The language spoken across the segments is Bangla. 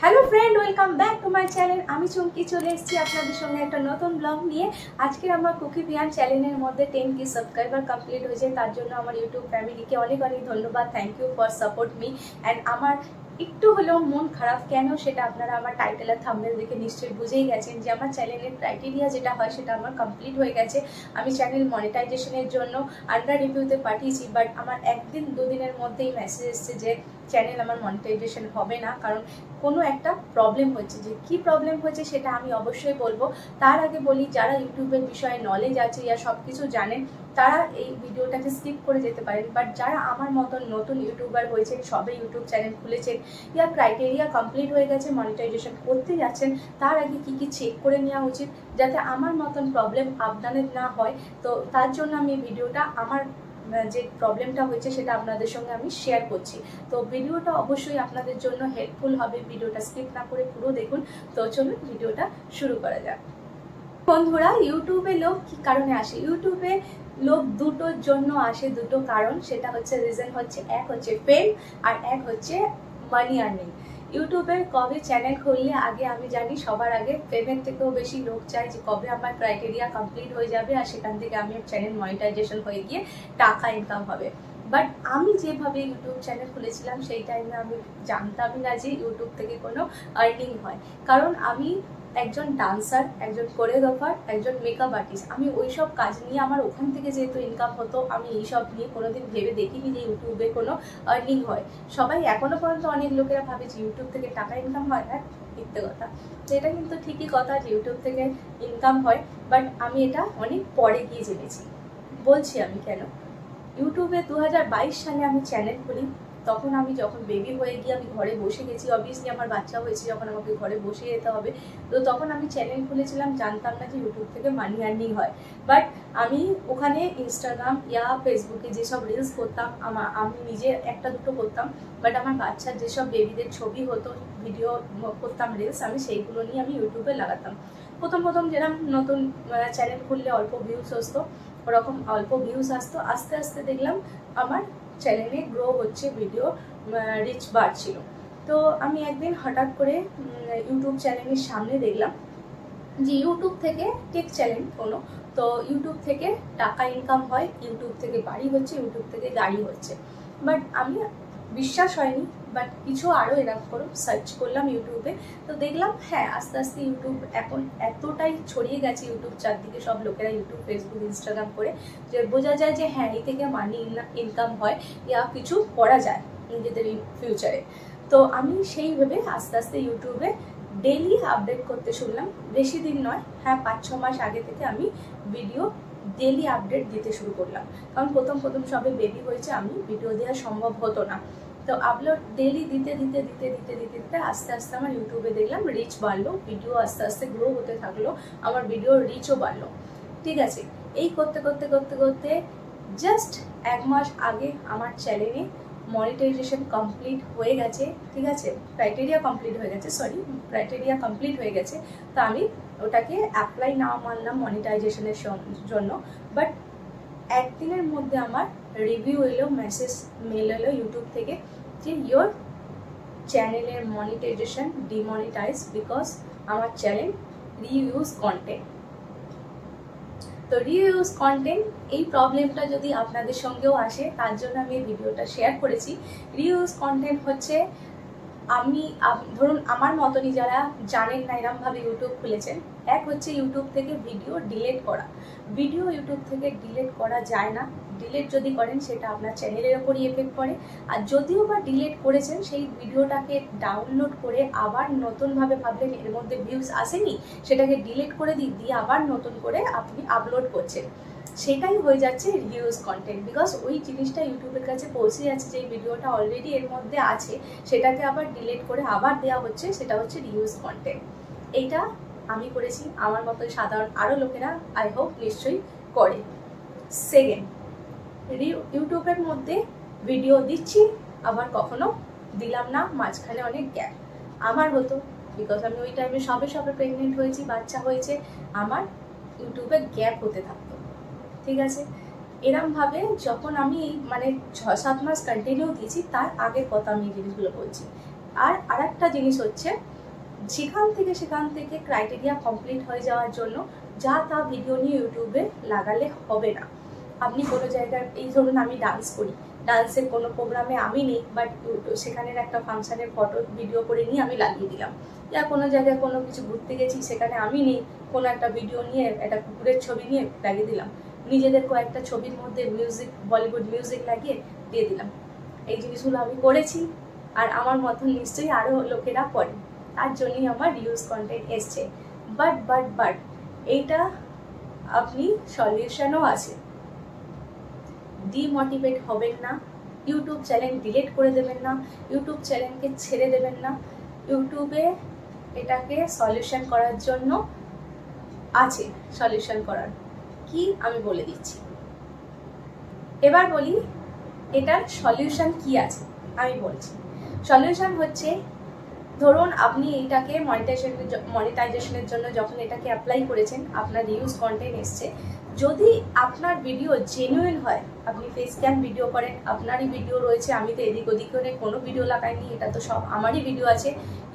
Hello friend welcome back to my channel. आमी चुमकी चले एसेছি আপনাদের সঙ্গে একটা নতুন ব্লগ নিয়ে। আজকে আমার কুকি বিয়ান চ্যানেলের মধ্যে 10 কি সাবস্ক্রাইবার কমপ্লিট হয়েছে, তার জন্য আমার ইউটিউব ফ্যামিলিকে অনেক অনেক ধন্যবাদ। Thank you for support me. And আমার একটু হলেও মন খারাপ কেন সেটা আপনারা আমার টাইটেল আর থাম্বনেল দেখে নিশ্চয়ই বুঝেই গেছেন যে আমার চ্যানেলের ক্রাইটেরিয়া যেটা হয় সেটা আমার কমপ্লিট হয়ে গেছে। আমি চ্যানেল মনিটাইজেশনের জন্য আন্ডার রিভিউতে পাঠিয়েছি, বাট আমার একদিন দুদিনের মধ্যেই মেসেজ এসেছে যে চ্যানেল আমার মনিটাইজেশন হবে না, কারণ কোনো একটা প্রবলেম হচ্ছে। যে কি প্রবলেম হচ্ছে সেটা আমি অবশ্যই বলবো। তার আগে বলি, যারা ইউটিউবের বিষয়ে নলেজ আছে ইয়া সব কিছু জানেন তারা এই ভিডিওটাকে স্কিপ করে যেতে পারেন, বাট যারা আমার মতন নতুন ইউটিউবার হয়েছেন, সবে ইউটিউব চ্যানেল খুলেছেন ইয়া ক্রাইটেরিয়া কমপ্লিট হয়ে গেছে, মনিটাইজেশন করতে যাচ্ছেন, তার আগে কি কি চেক করে নেওয়া উচিত যাতে আমার মতন প্রবলেম আপনাদের না হয়। তো তার জন্য আমি ভিডিওটা আমার যে প্রবলেমটা হয়েছে সেটা আপনাদের সঙ্গে আমি শেয়ার করছি। তো ভিডিওটা অবশ্যই আপনাদের জন্য হেল্পফুল হবে, ভিডিওটা স্কিপ না করে পুরো দেখুন। তো চলুন ভিডিওটা শুরু করা যাক। বন্ধুরা, ইউটিউবে লোক কি কারণে আসে? ইউটিউবে লোক দুটোর জন্য আসে, দুটো কারণ। সেটা হচ্ছে রিজন হচ্ছে, এক হচ্ছে ফেম আর এক হচ্ছে মানি আর্নিং। ইউটিউবে কবে চ্যানেল খুললে আগে আমি জানি সবার আগে ফেমের থেকেও বেশি লোক চায় যে কবে আমার ক্রাইটেরিয়া কমপ্লিট হয়ে যাবে আর সেখান থেকে আমি চ্যানেল মনিটাইজেশন হয়ে গিয়ে টাকা ইনকাম হবে। বাট আমি যেভাবে ইউটিউব চ্যানেল খুলেছিলাম সেই টাইমে আমি জানতামই না যে ইউটিউব থেকে কোনো আর্নিং হয়, কারণ আমি একজন ডান্সার, একজন কোরিওগ্রাফার, একজন মেকআপ আর্টিস্ট। আমি ওইসব কাজ নিয়ে আমার ওখান থেকে যেহেতু ইনকাম হতো, আমি এইসব নিয়ে কোনোদিন ভেবে দেখিনি যে ইউটিউবে কোনো আর্নিং হয়। সবাই এখনো পর্যন্ত অনেক লোকেরা ভাবে যে ইউটিউব থেকে টাকা ইনকাম হয়, হ্যাঁ মিথ্যে কথা। তো এটা কিন্তু ঠিকই কথা যে ইউটিউব থেকে ইনকাম হয়, বাট আমি এটা অনেক পরে গিয়ে জেনেছি। বলছি আমি কেন। ইউটিউবে 2022 সালে আমি চ্যানেল খুলি। তখন আমি যখন বেবি হয়ে গিয়ে আমি ঘরে বসে গেছি, অবভিয়াসলি আমার বাচ্চা হয়েছে যখন আমাকে ঘরে বসে যেতে হবে, তো তখন আমি চ্যানেল খুলেছিলাম। জানতাম না যে ইউটিউব থেকে মানি আর্নিং হয়, বাট আমি ওখানে ইনস্টাগ্রাম ইয়া ফেসবুকে যেসব রিলস করতাম, আমি নিজে একটা দুটো করতাম, বাট আমার বাচ্চার যেসব বেবিদের ছবি হতো, ভিডিও করতাম, রিলস, আমি সেইগুলো নিয়ে আমি ইউটিউবে লাগাতাম। প্রথম যেরকম নতুন চ্যানেল খুললে অল্প ভিউজ আসতো, ওরকম অল্প ভিউজ আসতো। আস্তে আস্তে দেখলাম আমার চ্যানেলে গ্রো হচ্ছে, ভিডিও রিচ বাড়ছিল। তো আমি একদিন হঠাৎ করে ইউটিউব চ্যানেলের সামনে দেখলাম যে ইউটিউব থেকে টেক চ্যানেল কোনো, তো ইউটিউব থেকে টাকা ইনকাম হয়, ইউটিউব থেকে বাড়ি হচ্ছে, ইউটিউব থেকে গাড়ি হচ্ছে। বাট আমি বিশ্বাস হয়নি, বাট কিছু আরও এরকম করে সার্চ করলাম ইউটিউবে, তো দেখলাম হ্যাঁ আস্তে আস্তে ইউটিউব এখন এতটাই ছড়িয়ে গেছে, ইউটিউব চারদিকে সব লোকেরা ইউটিউব, ফেসবুক, ইনস্টাগ্রাম করে, যে বোঝা যায় যে হ্যাঁ এই থেকে মানি ইনকাম হয় ইয়া কিছু করা যায় নিজেদের ফিউচারে। তো আমি সেইভাবে আস্তে আস্তে ইউটিউবে ডেইলি আপডেট করতে শুনলাম। বেশি দিন নয়, হ্যাঁ 5-6 মাস আগে থেকে আমি ভিডিও ডেইলি আপডেট দিতে শুরু করলাম, কারণ প্রথম সবে বেবি হয়েছে, আমি ভিডিও দেওয়া সম্ভব হতো না। তো আপলোড ডেইলি দিতে আস্তে আস্তে আমার ইউটিউবে দেখলাম রিচ বাড়লো, ভিডিও আস্তে আস্তে গ্রো হতে থাকলো, আমার ভিডিও রিচও বাড়লো। ঠিক আছে, এই করতে জাস্ট 1 মাস আগে আমার চ্যানেলে মনিটাইজেশন কমপ্লিট হয়ে গেছে। ঠিক আছে, ক্রাইটেরিয়া কমপ্লিট হয়ে গেছে। তো আমি ওটাকে অ্যাপ্লাই না মানলাম মনিটাইজেশনের জন্য, বাট একদিনের মধ্যে আমার রিভিউ এলো, মেল এলো ইউটিউব থেকে যে ইয়োর চ্যানেলের মনিটাইজেশন ডিমনিটাইজ বিকজ আমার চ্যানেল রিইউজ কন্টেন্ট। তো রিইউজ কন্টেন্ট, এই প্রবলেমটা যদি আপনাদের সঙ্গেও আসে তার জন্য আমি এই ভিডিওটা শেয়ার করেছি। রিইউজ কন্টেন্ট হচ্ছে, আমি ধরুন আমার মতনই যারা জানেন না এরমভাবে ইউটিউব খুলেছেন, এক হচ্ছে ইউটিউব থেকে ভিডিও ডিলিট করা। ভিডিও ইউটিউব থেকে ডিলিট করা যায় না, ডিলিট যদি করেন সেটা আপনার চ্যানেলের ওপরই এফেক্ট পড়ে। আর যদিও বা ডিলিট করেছেন, সেই ভিডিওটাকে ডাউনলোড করে আবার নতুনভাবে ভাবলেন এর মধ্যে ভিউজ আসেনি, সেটাকে ডিলিট করে দিয়ে আবার নতুন করে আপনি আপলোড করছেন, সেটাই হয়ে যাচ্ছে রিইউজ কন্টেন্ট। বিকজ ওই জিনিসটা ইউটিউবের কাছে পৌঁছে যাচ্ছে যে ভিডিওটা অলরেডি এর মধ্যে আছে, সেটাকে আবার ডিলিট করে আবার দেওয়া হচ্ছে, সেটা হচ্ছে রিইউজ কন্টেন্ট। এইটা আমি করেছি, আমার মতো সাধারণ আরও লোকেরা আই হোপ নিশ্চয়ই করে। সেকেন্ড, ইউটিউবের মধ্যে ভিডিও দিচ্ছি আবার কখনো দিলাম না, মাঝখানে অনেক গ্যাপ আমার হতো, বিকজ আমি ওই টাইমে সবে প্রেগনেন্ট হয়েছি, বাচ্চা হয়েছে, আমার ইউটিউবে গ্যাপ হতে থাকতো। ঠিক আছে, এরমভাবে যখন আমি মানে 6-7 মাস কন্টিনিউ দিয়েছি, তার আগের কথা আমি এই জিনিসগুলো বলছি। আর আরেকটা জিনিস হচ্ছে, সেখান থেকে ক্রাইটেরিয়া কমপ্লিট হয়ে যাওয়ার জন্য যা তা ভিডিও নিয়ে ইউটিউবে লাগালে হবে না। আপনি কোনো জায়গায়, এই ধরুন আমি ডান্স করি, ডান্সের কোনো প্রোগ্রামে আমি নেই, বাট সেখানের একটা ফাংশনের ফটো ভিডিও করে নিয়ে আমি লাগিয়ে দিলাম। ইয়া কোনো জায়গায় কোনো কিছু ঘুরতে গেছি, সেখানে আমি নেই, কোনো একটা ভিডিও নিয়ে একটা কুকুরের ছবি নিয়ে লাগিয়ে দিলাম, নিজেদের কয়েকটা ছবির মধ্যে মিউজিক, বলিউড মিউজিক লাগিয়ে দিয়ে দিলাম। এই জিনিসগুলো আমি করেছি, আর আমার মতন নিশ্চয়ই আরও লোকেরা করে, তার জন্যই আমার রিউজ কন্টেন্ট এসছে। বাট এইটা আপনি সলিউশনও আছে। ডিমোটিভেট হবেন না, ইউটিউব চ্যানেল ডিলিট করে দেবেন না, ইউটিউব চ্যানেলকে ছেড়ে দেবেন না। ইউটিউবে এটাকে সলিউশন করার জন্য আছে, সলিউশন করার কি আমি বলে দিচ্ছি। এবার বলি এটার সলিউশন কি আছে। আমি বলছি সলিউশন হচ্ছে, ধরুন আপনি এইটাকে মনিটাইজেশনের জন্য যখন এটাকে অ্যাপ্লাই করেছেন, আপনার রিউজ কন্টেন্ট এসছে, যদি আপনার ভিডিও জেনুইন হয়, আপনি ফেস ক্যাম ভিডিও করেন, আপনারই ভিডিও রয়েছে, আমি তো এদিক ওদিক করে কোনো ভিডিও লাগাইনি, এটা তো সব আমারই ভিডিও আছে,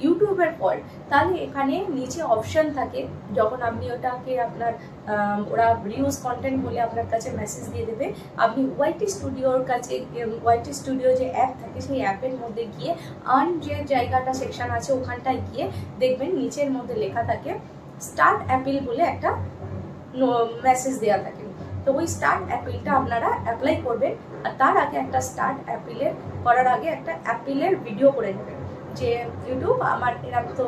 ইউটিউবের ফল্ট, তাহলে এখানে নিচে অপশন থাকে, যখন আপনি ওটাকে আপনার ওরা রিউজ কন্টেন্ট বলে আপনার কাছে মেসেজ দিয়ে দেবে, আপনি ওয়াইটি স্টুডিওর কাছে, ওয়াইটি স্টুডিও যে অ্যাপ থাকে সেই অ্যাপের মধ্যে গিয়ে আর্ন যে জায়গাটা সেকশন আছে ওখানটায় গিয়ে দেখবেন নিচের মধ্যে লেখা থাকে স্টার্ট অ্যাপিল বলে একটা মেসেজ দেওয়া থাকে। তো ওই স্টার্ট অ্যাপিলটা আপনারা অ্যাপ্লাই করবেন, আর তার আগে একটা স্টার্ট অ্যাপিলের করার আগে একটা অ্যাপিলের ভিডিও করে নেবেন, যে ইউটিউব আমার এরকম তো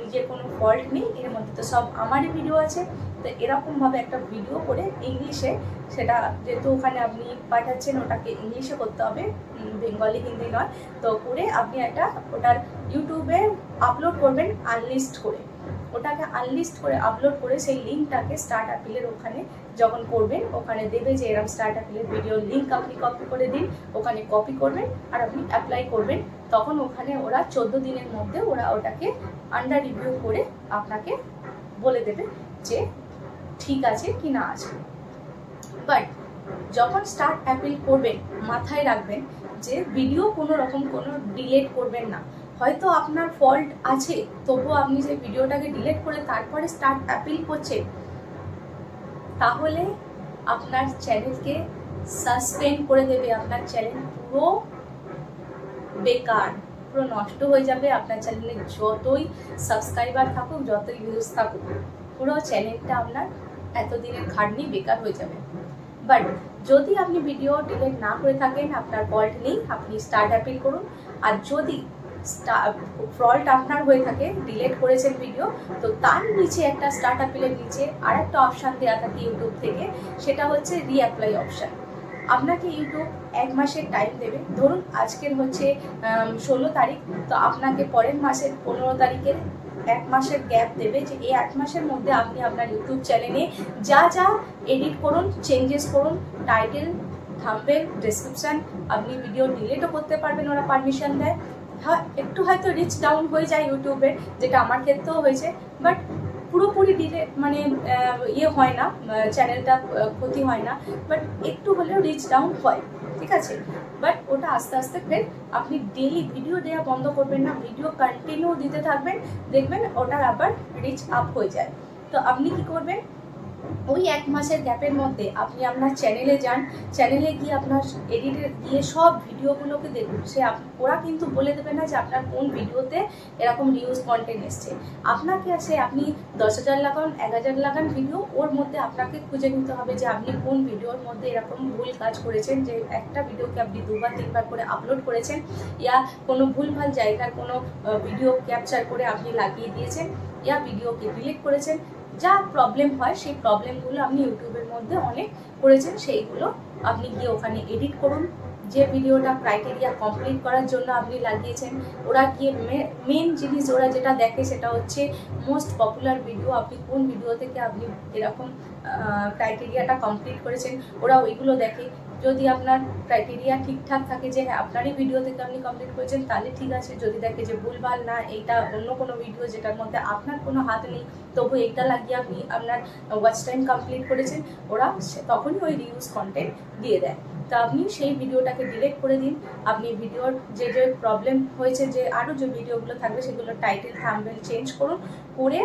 নিজের কোনো ফল্ট নেই, এর মধ্যে তো সব আমারই ভিডিও আছে, তো এরকমভাবে একটা ভিডিও করে ইংলিশে, সেটা যেহেতু ওখানে আপনি পাঠাচ্ছেন ওটাকে ইংলিশে করতে হবে, বেঙ্গলি হিন্দি নয়, তো করে আপনি একটা ওটার ইউটিউবে আপলোড করবেন আনলিস্ট করে, ওটাকে আনলিস্ট করে আপলোড করে সেই লিঙ্কটাকে স্টার্ট অ্যাপিলের ওখানে যখন করবেন, ওখানে দেবে যে এরকম স্টার্ট অ্যাপিলের ভিডিও লিঙ্ক আপনি কপি করে দিন, ওখানে কপি করবেন আর আপনি অ্যাপ্লাই করবেন, তখন ওখানে ওরা 14 দিনের মধ্যে ওরা ওটাকে আন্ডার রিভিউ করে আপনাকে বলে দেবে যে ঠিক আছে কি না আছে। বাট যখন স্টার্ট অ্যাপিল করবেন, মাথায় রাখবেন যে ভিডিও কোনো রকম কোনো ডিলিট করবেন না। হয়তো আপনার ফল্ট আছে, তবুও আপনি যে ভিডিওটাকে ডিলিট করে তারপরে স্টার্ট অ্যাপিল করছেন, তাহলে আপনার চ্যানেলকে সাসপেন্ড করে দেবে, আপনার চ্যানেল পুরো বেকার, পুরো নষ্ট হয়ে যাবে। আপনার চ্যানেলে যতই সাবস্ক্রাইবার থাকুক, যতই ভিউজ থাকুক, পুরো চ্যানেলটা আপনার এতদিনের খাটনি বেকার হয়ে যাবে। বাট যদি আপনি ভিডিও ডিলিট না করে থাকেন, আপনার ফল্ট নেই, আপনি স্টার্ট অ্যাপিল করুন। আর যদি ফল্ট আপনার হয়ে থাকে, ডিলিট করেছেন ভিডিও, তো তার নিচে একটা স্টার্ট অ্যাপিলের নিচে আর একটা অপশান দেওয়া থাকে ইউটিউব থেকে, সেটা হচ্ছে রিঅ্যাপ্লাই অপশান। আপনাকে ইউটিউব 1 মাসের টাইম দেবে। ধরুন আজকের হচ্ছে 16 তারিখ, তো আপনাকে পরের মাসের 15 তারিখের 1 মাসের গ্যাপ দেবে, যে এই 1 মাসের মধ্যে আপনি আপনার ইউটিউব চ্যানেলে যা যা এডিট করুন, চেঞ্জেস করুন, টাইটেল, থাম্বনেল, ডেসক্রিপশন, আপনি ভিডিও ডিলিটও করতে পারবেন, ওরা পারমিশন দেয়। হ্যাঁ, একটু হয়তো রিচ ডাউন হয়ে যায় ইউটিউবে, যেটা আমার ক্ষেত্রেও হয়েছে, বাট পুরোপুরি ডিলিট মানে ইয়ে হয় না, চ্যানেলটা ক্ষতি হয় না, বাট একটু হলেও রিচ ডাউন হয়, ঠিক আছে। বাট ওটা আস্তে আস্তে ফের আপনি ডেইলি ভিডিও দেওয়া বন্ধ করবেন না, ভিডিও কন্টিনিউ দিতে থাকবেন, দেখবেন ওটার আবার রিচ আপ হয়ে যায়। তো আপনি কি করবেন, ওই 1 মাসের গ্যাপের মধ্যে আপনি আপনার চ্যানেলে যান, চ্যানেলে গিয়ে আপনার এডিটে গিয়ে সব ভিডিওগুলোকে দেখুন। ওরা কিন্তু বলে দেবে না যে আপনার কোন ভিডিওতে এরকম রিউজ কন্টেন্ট এসছে। আপনাকে আছে, আপনি 10,000 লাগান, 1,000 লাগান ভিডিও, ওর মধ্যে আপনাকে খুঁজে নিতে হবে যে আপনি কোন ভিডিওর মধ্যে এরকম ভুল কাজ করেছেন, যে একটা ভিডিওকে আপনি 2বার 3বার করে আপলোড করেছেন, ইয়া কোনো ভুলভাল জায়গার কোনো ভিডিও ক্যাপচার করে আপনি লাগিয়ে দিয়েছেন, ইয়া ভিডিওকে ডিলিট করেছেন। যা প্রবলেম হয় সেই প্রবলেমগুলো আপনি ইউটিউবের মধ্যে অনেক করেছেন, সেইগুলো আপনি গিয়ে ওখানে এডিট করুন। যে ভিডিওটা ক্রাইটেরিয়া কমপ্লিট করার জন্য আপনি লাগিয়েছেন, ওরা গিয়ে মেন জিনিস ওরা যেটা দেখে সেটা হচ্ছে মোস্ট পপুলার ভিডিও, আপনি কোন ভিডিও থেকে আপনি এরকম ক্রাইটেরিয়াটা কমপ্লিট করেছেন, ওরা ওইগুলো দেখে। যদি আপনার ক্রাইটেরিয়া ঠিকঠাক থাকে যে হ্যাঁ আপনারই ভিডিও থেকে আপনি কমপ্লিট করেছেন, তাহলে ঠিক আছে। যদি দেখে যে ভুলভাল না, এইটা অন্য কোনো ভিডিও যেটার মধ্যে আপনার কোনো হাত নেই, তবু এইটা লাগিয়ে আপনি আপনার ওয়াচ টাইম কমপ্লিট করেছেন, ওরা তখনই ওই রিউজ কন্টেন্ট দিয়ে দেয়। তো আপনি সেই ভিডিওটাকে ডিলিট করে দিন। আপনি ভিডিওর যে যে প্রবলেম হয়েছে, যে আরও যে ভিডিওগুলো থাকবে সেগুলো টাইটেল থাম্বনেল চেঞ্জ করুন, করে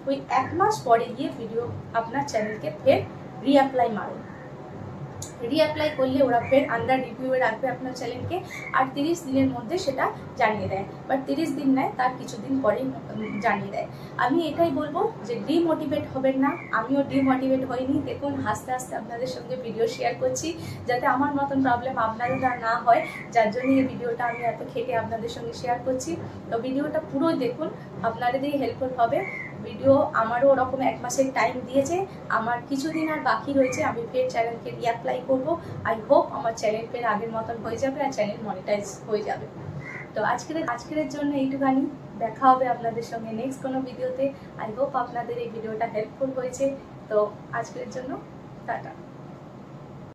ওই 1 মাস পরে গিয়ে ভিডিও আপনার চ্যানেলকে ফের রিঅ্যাপ্লাই মারুন। রিঅ্যাপ্লাই করলে ওরা ফের আন্ডার রিভিউয়ে রাখবে আপনার চ্যানেলকে, আর 30 দিনের মধ্যে সেটা জানিয়ে দেয়, বাট 30 দিন নেয়, তার কিছুদিন পরেই জানিয়ে দেয়। আমি এটাই বলবো যে ডিমোটিভেট হবেন না। আমিও ডিমোটিভেট হইনি। দেখুন হাসতে হাসতে আপনাদের সঙ্গে ভিডিও শেয়ার করছি, যাতে আমার মতন প্রবলেম আপনাদের না হয়, যার জন্য এই ভিডিওটা আমি এত খেটে আপনাদের সঙ্গে শেয়ার করছি। তো ভিডিওটা পুরোই দেখুন, আপনাদেরই হেল্পফুল হবে। ভিডিও আমারও ওরকম 1 মাসের টাইম দিয়েছে, আমার কিছুদিন আর বাকি রয়েছে, আমি ফের চ্যানেলকে রিঅ্যাপ্লাই করব। আই হোপ আমার চ্যানেল ফের আগের মতন হয়ে যাবে আর চ্যানেল মনিটাইজ হয়ে যাবে। তো আজকের জন্য এইটুখানি। দেখা হবে আপনাদের সঙ্গে নেক্সট কোনো ভিডিওতে। আই হোপ আপনাদের এই ভিডিওটা হেল্পফুল হয়েছে। তো আজকের জন্য টাটা।